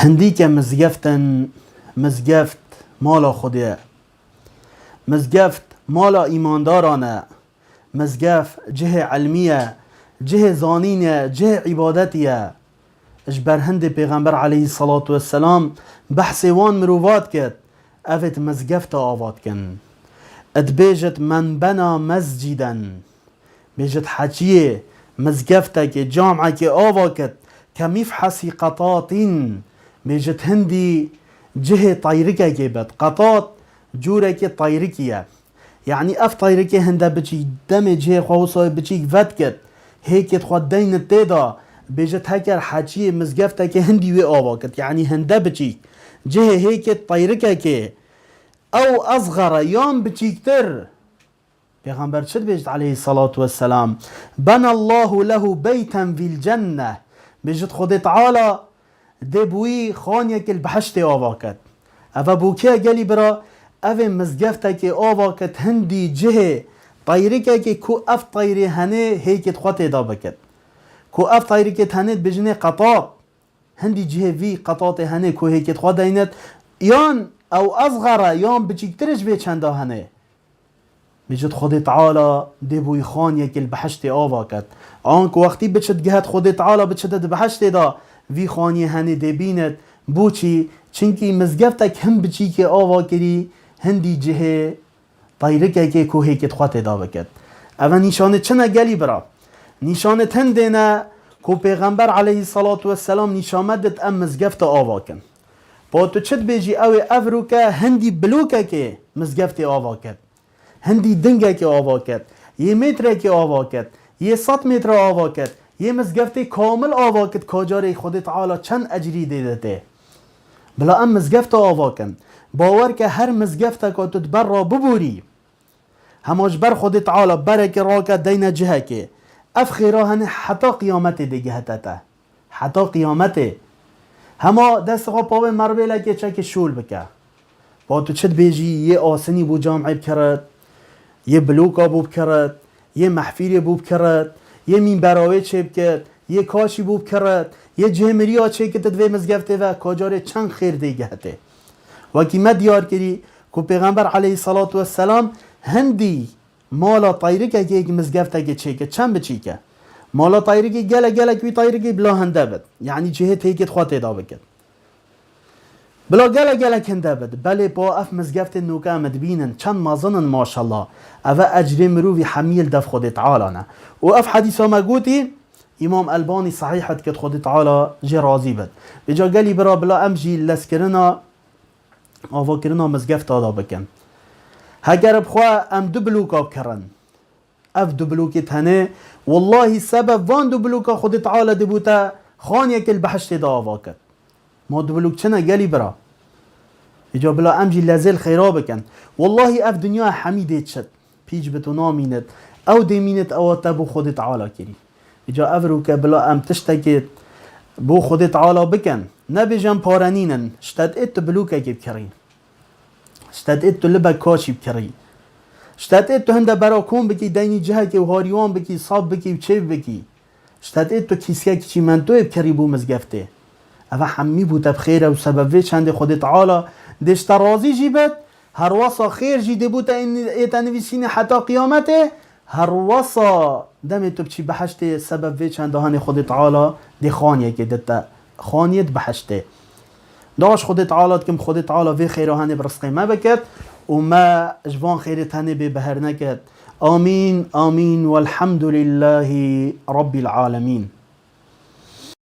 هندی که مزگفت مالا خوده، مزگفت مالا ایماندارانه، مزگفت جه علمیه، جه زانینه، جه عبادتیه. اش بر هند پیغمبر علیه الصلاة والسلام بحث وان مروفات کد اوید مزگفت آواد کن. اد بیجت من بنا مسجدن، بیجت حجیه مزگفته که جامعه که آواد کد کمیف حسی قطاطین. بیجت هندی جه طایرکه که بد قطاط جوره که طایرکیه، یعنی اف طایرکه هنده بچی دم جه خوصای بچی ود کد هیکت خود دین تیدا. بیجت هکر حجیه مزگفته که هندی وی آواد کد، یعنی هنده بچی جه هیکت طایرکه که او اصغر یام بچیکتر. پیغمبر چد بیجت علیه الصلاة والسلام بنا الله له بیتا فی الجنه. بیجت خود تعالی دبوی خانیه که البحشت آوا کد. اوه بوکه گلی برا اوه مزگفته که آوا کد هندی جه طایرکه که کو اف طایره هنه هیکت خود دا بکد. کو اف طایرکه هنه بجنه قطاط هندی جه وی قطاط هنه کو هیکت خود دایند یان او اصغر یان بچیکترش به چنده هنه. بیجت خود تعالی دبوی خانیه که البحشت آوا کد. آنک وقتی بچد گهت خود تعالی بچد بحشت دا وی خانی هنه دبیند بوچی چنکی مزگفته کم بچی که آوا کری هندی جه طایرکه که کو هیکت خود دا بکد. اوه نشانه چنه گلی برا نشانه تندینه کو پیغمبر علیه الصلاة والسلام نشامدت ام مزگفت آوا کن. با تو چد بیجی اوی افروکه هندی بلوکه که مزگفت آوا کد، هندی دنگه که آوا کد، یه متره که آوا کد، یه 100 متر آوا کد، یه مزگفت کامل آوا کد کاجاره خود تعالی چند اجری دیدته. بلا ام مزگفت آوا کن باور که هر مزگفت که تو بر را ببوری هماش بر خود تعالی برک راکه دین جهه که اف خیراهن حتی قیامت دیگه هتته حتی قیامت هما دست خواه پاوه مربیله که چک شول بکه. با تو چد بیجی یه آسنی بو جامعه بکرد، یه بلوکا بو بکرد، یه محفیری بو بکرد، یه مین براوه چه بکرد، یه کاشی بو بکرد، یه جهمری ها چه کتد وی مزگفته و کاجاره چند خیر دیگه هته. وکی ما دیار کری که پیغمبر علیه الصلاة والسلام هندی مالا طایرکه که یک مزگفته که چه که چند بچی که مالا طایرکه گله کوی طایرکه بلا هنده بد، یعنی جهت هیکت خواهد ادا بکد بلا گله کنده بد. بله با اف مزگفت نوکه امد بینن چند مازنن ماشالله اوه اجر مروی حمیل دف خود تعالی نه. و اف حدیث ما گوتی امام البانی صحیحت کد خود تعالی جه راضی بد. بجا گلی برا بلا امجی لسکرنا آوا کرنا مزگفت ادا بکن. هگر بخواه ام دو بلوکا بکرن اف دو بلوکی تنه والله سبب وان دو بلوکا خود تعالی دبوتا خانیه که البحشت دا آوا کد. ما دو بلوک چنه گلی برا اجا بلا امجی لازل خیرا بکن والله اف دنیا حمیده شد پیج بتو نامیند او دیمینت او تبو خود تعالی کری. اجا افرو که بلا ام تشتکت بو خود تعالی بکن نبیجم پارنینن شتد ات بلوکه که بکرین شتد ات لبا کاشی بکرین شتد ات هنده برا کون بکی دینی جهه که و هاریوان بکی صاب بکی و چیف بکی شتد ات کسیه که چی من توی بکری بو مزگفته. اوه حمی بود بخیره و سبب چند خود تعالی دشت رازی جیبت هر وصا خیر جیده بود ایتنویسین حتی قیامته هر وصا دم تو بچی بحشته سبب چند هن خود تعالی دی خانیه که دتا خانیت بحشته داش خود تعالی کم خود تعالی وی خیره هنه برسقه ما بکد و ما جوان خیرت هنه به بهر نکد. آمین آمین والحمد لله رب العالمین.